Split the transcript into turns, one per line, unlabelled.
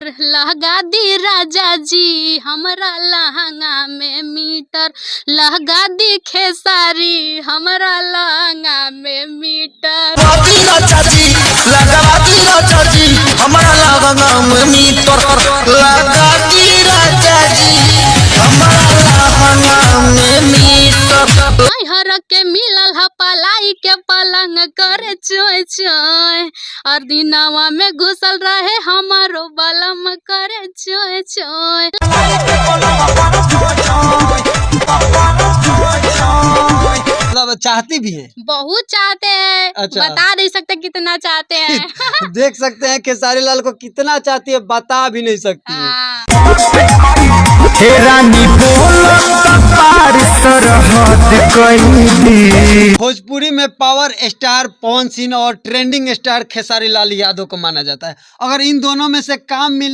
लगा दी राजा जी हमरा लहंगा में मीटर, लगा दी खेसारी हमरा लहंगा में मीटर।
राजा जी लगा दी राजा जी हमरा लहंगा में मीटर, लगा दी राजा जी हमरा लहंगा में मीटर।
हर के मिलल ह पलाई के पलंग करे चोय चोय, और दिनवा में घुसल रहे हमारो बलम करे चोय चोय।
मतलब चाहती भी है,
बहुत चाहते हैं।
अच्छा।
बता नहीं सकते कितना चाहते हैं।
देख सकते हैं खेसारी लाल को कितना चाहती है, बता भी नहीं सकती है।
हाँ।
भोजपुरी में पावर स्टार पवन सिंह और ट्रेंडिंग स्टार खेसारी लाल यादव को माना जाता है। अगर इन दोनों में से काम मिल